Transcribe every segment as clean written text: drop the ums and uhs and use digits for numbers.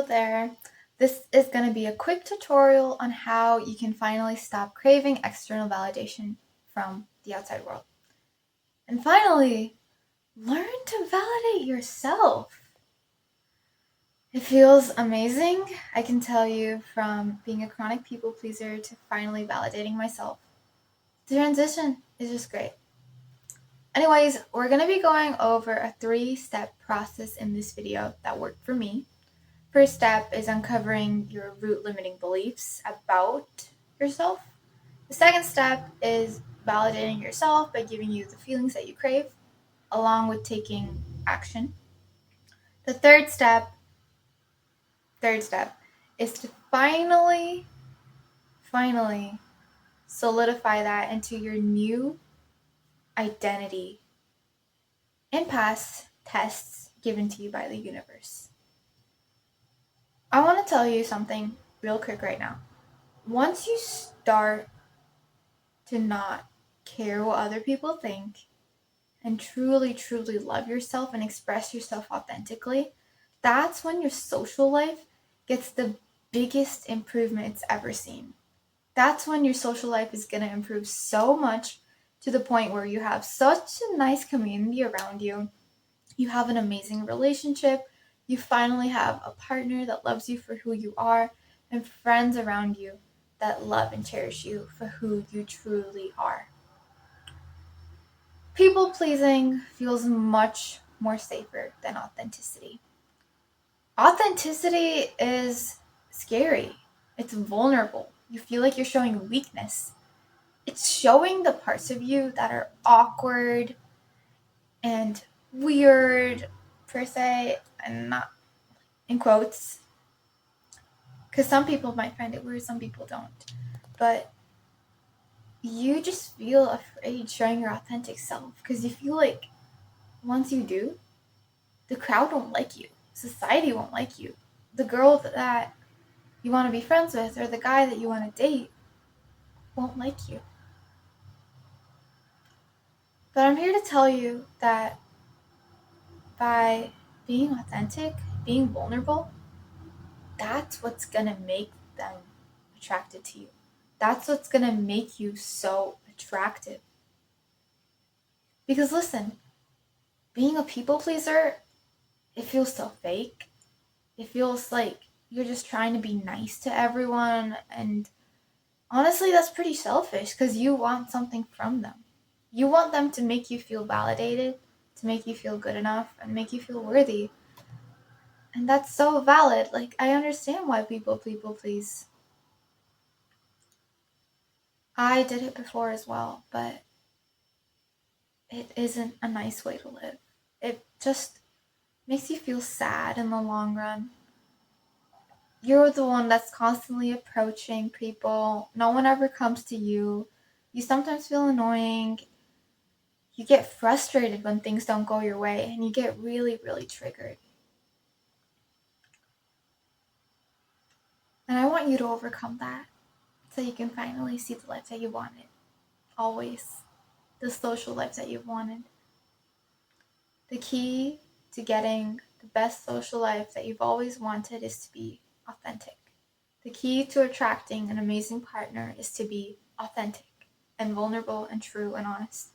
Hello there. This is going to be a quick tutorial on how you can finally stop craving external validation from the outside world. And finally, learn to validate yourself. It feels amazing, I can tell you, from being a chronic people pleaser to finally validating myself. The transition is just great. Anyways, we're going to be going over a 3-step process in this video that worked for me. First step is uncovering your root limiting beliefs about yourself. The second step is validating yourself by giving you the feelings that you crave, along with taking action. The third step is to finally solidify that into your new identity and pass tests given to you by the universe. I want to tell you something real quick right now. Once you start to not care what other people think and truly love yourself and express yourself authentically, that's when your social life gets the biggest improvement it's ever seen. That's when your social life is going to improve so much, to the point where you have such a nice community around you. You have an amazing relationship. You finally have a partner that loves you for who you are, and friends around you that love and cherish you for who you truly are. People pleasing feels much more safer than authenticity. Authenticity is scary. It's vulnerable. You feel like you're showing weakness. It's showing the parts of you that are awkward and weird, per se, and not in quotes, because some people might find it weird, some people don't. But you just feel afraid showing your authentic self, because you feel like once you do, the crowd won't like you. Society won't like you. The girl that you want to be friends with or the guy that you want to date won't like you. But I'm here to tell you that by being authentic, being vulnerable, that's what's going to make them attracted to you. That's what's going to make you so attractive. Because listen, being a people pleaser, it feels so fake. It feels like you're just trying to be nice to everyone, and honestly, that's pretty selfish, because you want something from them. You want them to make you feel validated, to make you feel good enough, and make you feel worthy. And that's so valid. Like, I understand why people please. I did it before as well, but it isn't a nice way to live. It just makes you feel sad in the long run. You're the one that's constantly approaching people. No one ever comes to you. You sometimes feel annoying. You get frustrated when things don't go your way, and you get really triggered. And I want you to overcome that, so you can finally see the life that you wanted. Always. The social life that you wanted. The key to getting the best social life that you've always wanted is to be authentic. The key to attracting an amazing partner is to be authentic and vulnerable and true and honest.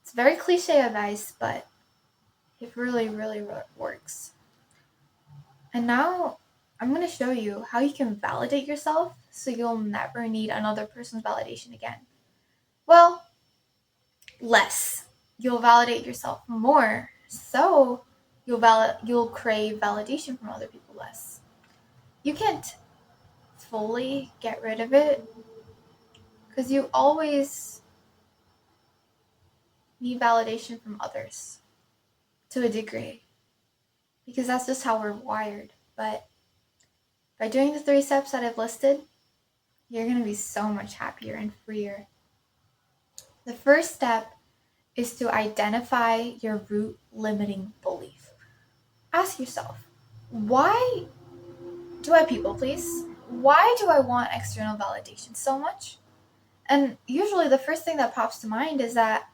It's very cliche advice, but it really works. And now I'm going to show you how you can validate yourself so you'll never need another person's validation again. Well, less. You'll validate yourself more, so you'll crave validation from other people less. You can't fully get rid of it, because you always need validation from others to a degree, because that's just how we're wired. But by doing the 3 steps that I've listed, you're going to be so much happier and freer. The first step is to identify your root limiting belief. Ask yourself, why do I people please? Why do I want external validation so much? And usually the first thing that pops to mind is that,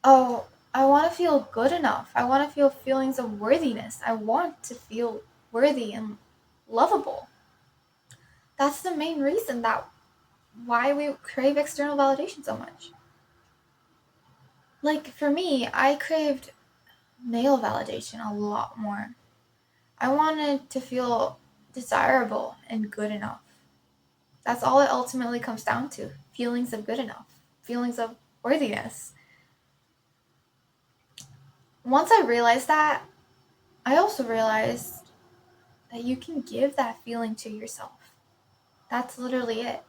oh, I want to feel good enough. I want to feel feelings of worthiness. I want to feel worthy and lovable. That's the main reason that why we crave external validation so much. Like for me, I craved male validation a lot more. I wanted to feel desirable and good enough. That's all it ultimately comes down to. Feelings of good enough, feelings of worthiness. Once I realized that, I also realized that you can give that feeling to yourself. That's literally it.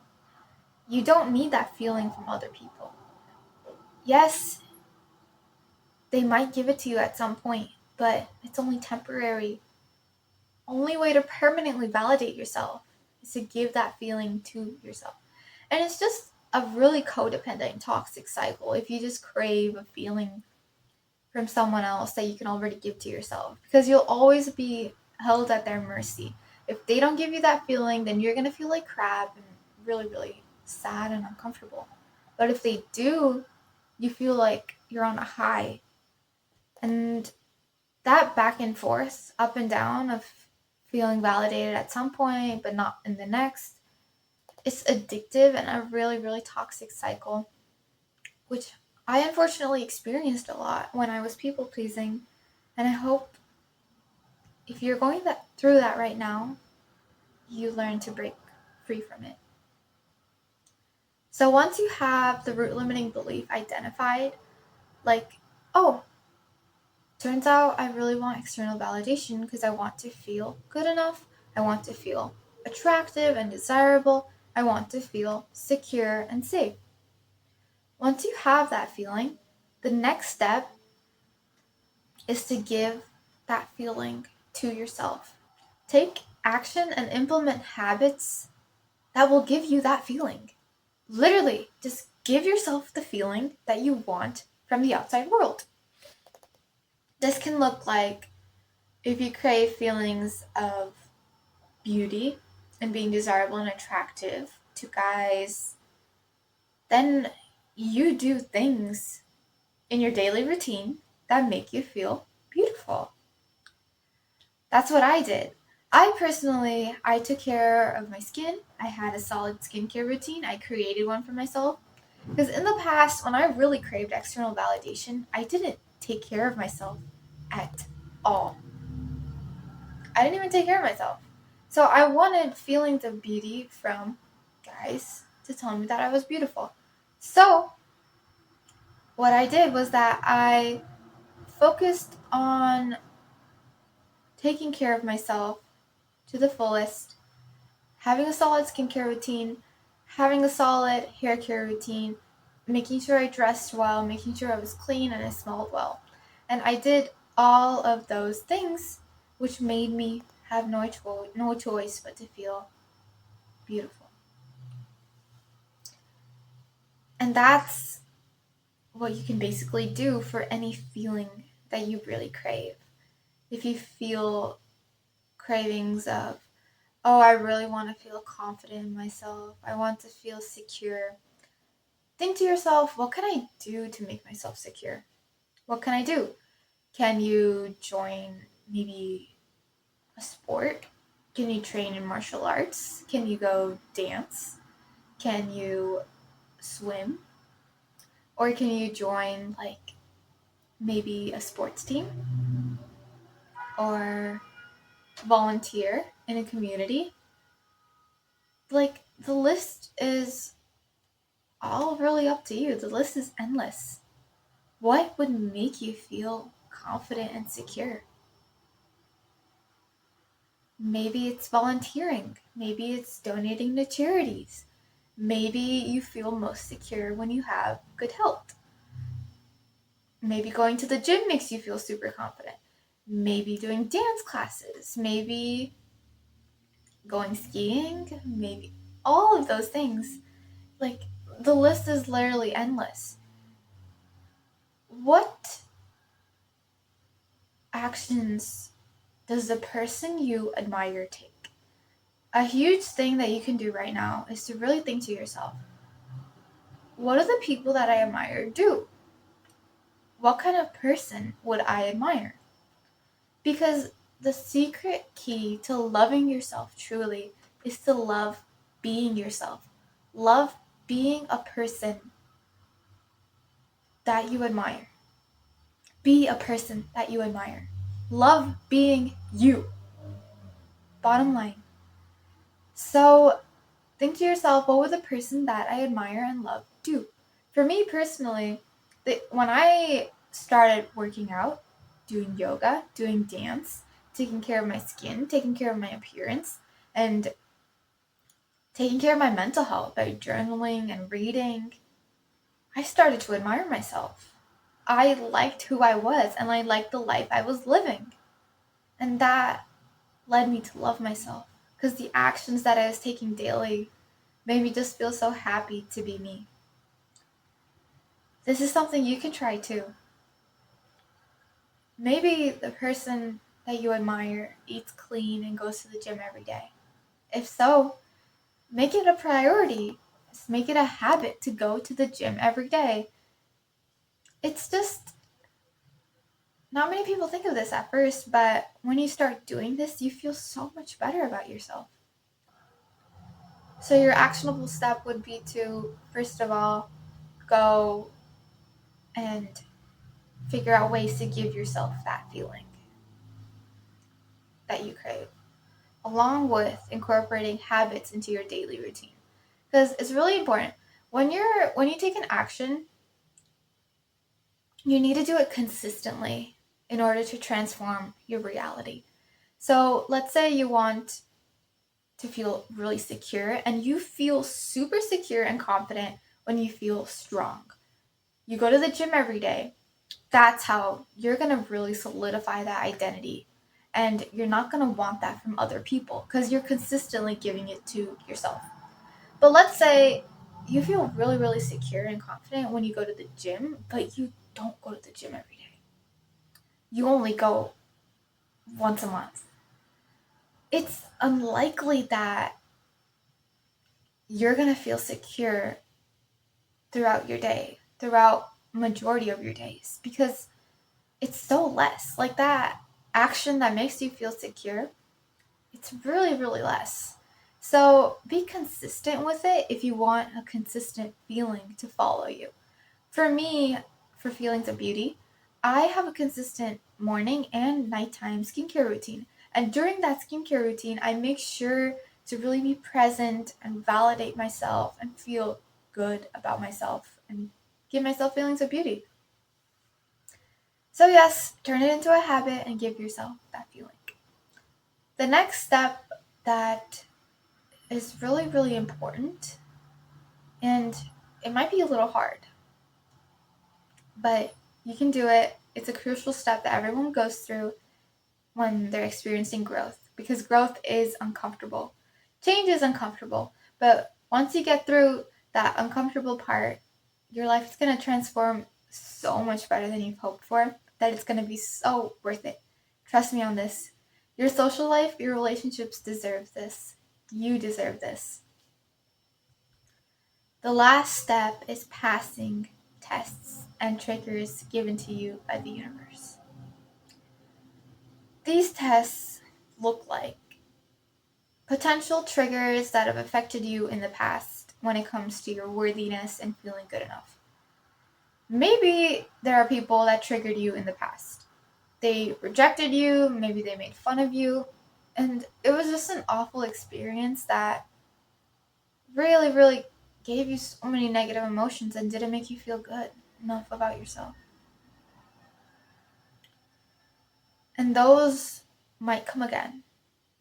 You don't need that feeling from other people. Yes, they might give it to you at some point, but it's only temporary. Only way to permanently validate yourself is to give that feeling to yourself. And it's just a really codependent, toxic cycle if you just crave a feeling from someone else that you can already give to yourself, because you'll always be held at their mercy. If they don't give you that feeling, then you're going to feel like crap and really, really sad and uncomfortable. But if they do, you feel like you're on a high. And that back and forth, up and down of feeling validated at some point, but not in the next, it's addictive and a really, really toxic cycle, which I unfortunately experienced a lot when I was people pleasing. And I hope if you're going through that right now, you learn to break free from it. So once you have the root limiting belief identified, like, oh, turns out I really want external validation because I want to feel good enough, I want to feel attractive and desirable, I want to feel secure and safe. Once you have that feeling, the next step is to give that feeling to yourself. Take action and implement habits that will give you that feeling. Literally, just give yourself the feeling that you want from the outside world. This can look like if you crave feelings of beauty and being desirable and attractive to guys, then you do things in your daily routine that make you feel beautiful. That's what I did. I took care of my skin. I had a solid skincare routine. I created one for myself. Because in the past, when I really craved external validation, I didn't take care of myself at all. I didn't even take care of myself. So I wanted feelings of beauty from guys to tell me that I was beautiful. So what I did was that I focused on taking care of myself to the fullest, having a solid skincare routine, having a solid hair care routine, making sure I dressed well, making sure I was clean and I smelled well. And I did all of those things, which made me have no choice but to feel beautiful. And that's what you can basically do for any feeling that you really crave. If you feel cravings of, oh, I really want to feel confident in myself, I want to feel secure, think to yourself, what can I do to make myself secure? What can I do? Can you join maybe a sport? Can you train in martial arts? Can you go dance? Can you swim? Or can you join like maybe a sports team or volunteer in a community? Like the list is all really up to you. The list is endless. What would make you feel confident and secure? Maybe it's volunteering. Maybe it's donating to charities. Maybe you feel most secure when you have good health. Maybe going to the gym makes you feel super confident. Maybe doing dance classes. Maybe going skiing. Maybe all of those things. Like, the list is literally endless. What actions does the person you admire take? A huge thing that you can do right now is to really think to yourself, what do the people that I admire do? What kind of person would I admire? Because the secret key to loving yourself truly is to love being yourself. Love being a person that you admire. Be a person that you admire. Love being you. Bottom line. So think to yourself, what would the person that I admire and love do? For me personally, when I started working out, doing yoga, doing dance, taking care of my skin, taking care of my appearance, and taking care of my mental health by journaling and reading, I started to admire myself. I liked who I was and I liked the life I was living. And that led me to love myself because the actions that I was taking daily made me just feel so happy to be me. This is something you can try too. Maybe the person that you admire eats clean and goes to the gym every day. If so, make it a priority. Just make it a habit to go to the gym every day. It's just not many people think of this at first, but when you start doing this, you feel so much better about yourself. So, your actionable step would be to, first of all, go and figure out ways to give yourself that feeling that you crave, along with incorporating habits into your daily routine. Because it's really important. When you take an action, you need to do it consistently in order to transform your reality. So let's say you want to feel really secure, and you feel super secure and confident when you feel strong. You go to the gym every day. That's how you're going to really solidify that identity. And you're not going to want that from other people because you're consistently giving it to yourself. But let's say you feel really, really secure and confident when you go to the gym, but you don't go to the gym every day. You only go once a month. It's unlikely that you're going to feel secure throughout your day, throughout majority of your days, because it's so less. Like that action that makes you feel secure, it's really, really less. So be consistent with it if you want a consistent feeling to follow you. For me, for feelings of beauty, I have a consistent morning and nighttime skincare routine. And during that skincare routine, I make sure to really be present and validate myself and feel good about myself and give myself feelings of beauty. So, yes, turn it into a habit and give yourself that feeling. The next step that is really, really important, and it might be a little hard, but you can do it. It's a crucial step that everyone goes through when they're experiencing growth because growth is uncomfortable. Change is uncomfortable, but once you get through that uncomfortable part, your life is going to transform so much better than you've hoped for that it's going to be so worth it. Trust me on this. Your social life, your relationships deserve this. You deserve this. The last step is passing tests and triggers given to you by the universe. These tests look like potential triggers that have affected you in the past when it comes to your worthiness and feeling good enough. Maybe there are people that triggered you in the past. They rejected you, maybe they made fun of you, and it was just an awful experience that really, really gave you so many negative emotions and didn't make you feel good enough about yourself. And those might come again.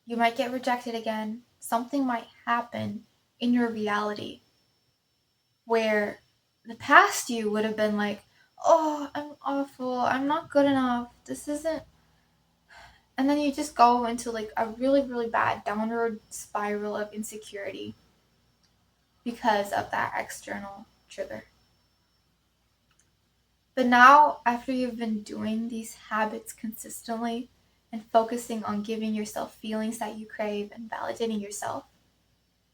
You might get rejected again. Something might happen in your reality where the past you would have been like, oh, I'm awful. I'm not good enough. This isn't. And then you just go into like a really, really bad downward spiral of insecurity because of that external trigger. But now, after you've been doing these habits consistently and focusing on giving yourself feelings that you crave and validating yourself,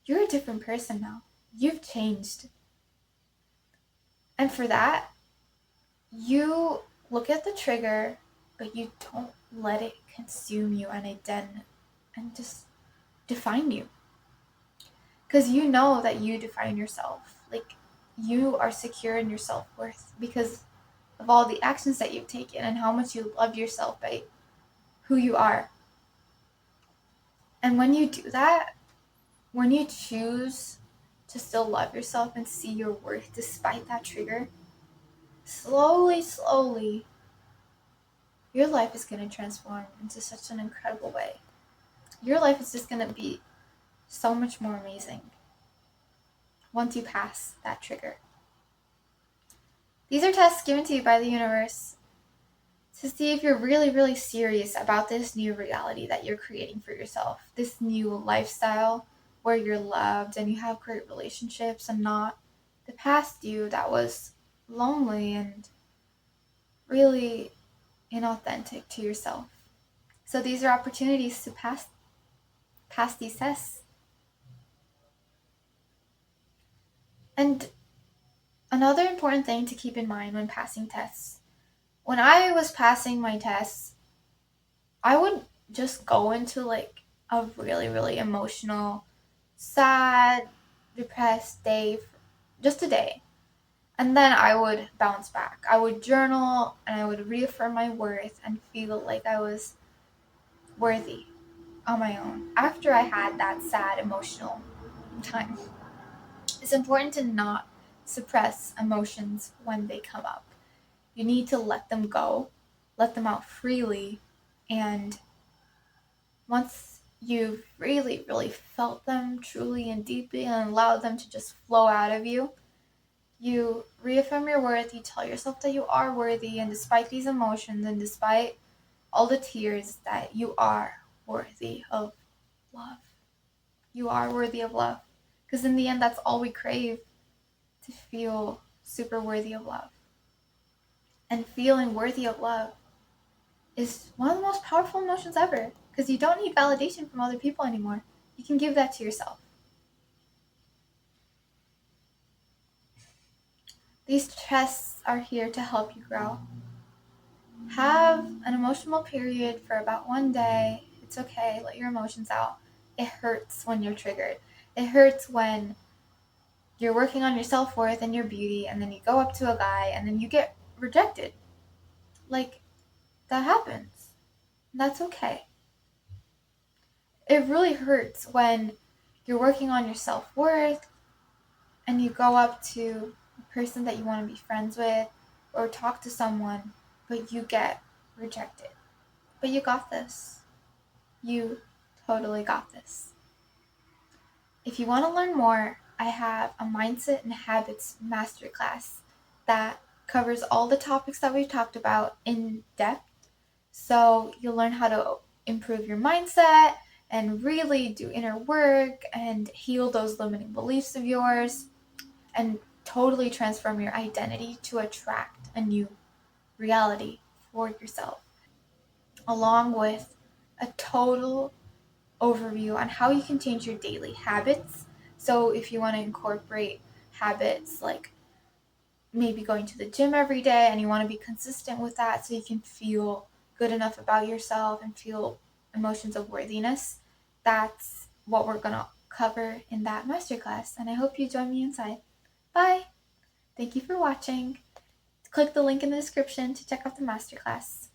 you're a different person now. You've changed. And for that, you look at the trigger, but you don't let it consume you and just define you. Because you know that you define yourself. Like, you are secure in your self-worth because of all the actions that you've taken and how much you love yourself by who you are. And when you do that, when you choose to still love yourself and see your worth despite that trigger, slowly, your life is going to transform into such an incredible way. Your life is just going to be so much more amazing once you pass that trigger. These are tests given to you by the universe to see if you're really serious about this new reality that you're creating for yourself, this new lifestyle where you're loved and you have great relationships and not the past you that was lonely and really inauthentic to yourself. So these are opportunities to pass these tests. And another important thing to keep in mind when passing tests, when I was passing my tests, I would just go into like a really emotional, sad, depressed day, just a day. And then I would bounce back. I would journal and I would reaffirm my worth and feel like I was worthy on my own after I had that sad emotional time. It's important to not suppress emotions when they come up. You need to let them go, let them out freely, and once you've really felt them truly and deeply and allowed them to just flow out of you, you reaffirm your worth, you tell yourself that you are worthy, and despite these emotions and despite all the tears, that you are worthy of love. You are worthy of love. Because in the end, that's all we crave, to feel super worthy of love. And feeling worthy of love is one of the most powerful emotions ever, because you don't need validation from other people anymore. You can give that to yourself. These tests are here to help you grow. Have an emotional period for about 1 day. It's okay, let your emotions out. It hurts when you're triggered. It hurts when you're working on your self-worth and your beauty, and then you go up to a guy and then you get rejected. Like, that happens. That's okay. It really hurts when you're working on your self-worth and you go up to a person that you want to be friends with or talk to someone, but you get rejected. But you got this. You totally got this. If you want to learn more, I have a Mindset and Habits Masterclass that covers all the topics that we've talked about in depth. So you'll learn how to improve your mindset and really do inner work and heal those limiting beliefs of yours and totally transform your identity to attract a new reality for yourself, along with a total overview on how you can change your daily habits. So if you want to incorporate habits like maybe going to the gym every day and you want to be consistent with that so you can feel good enough about yourself and feel emotions of worthiness, that's what we're going to cover in that masterclass. And I hope you join me inside. Bye! Thank you for watching. Click the link in the description to check out the masterclass.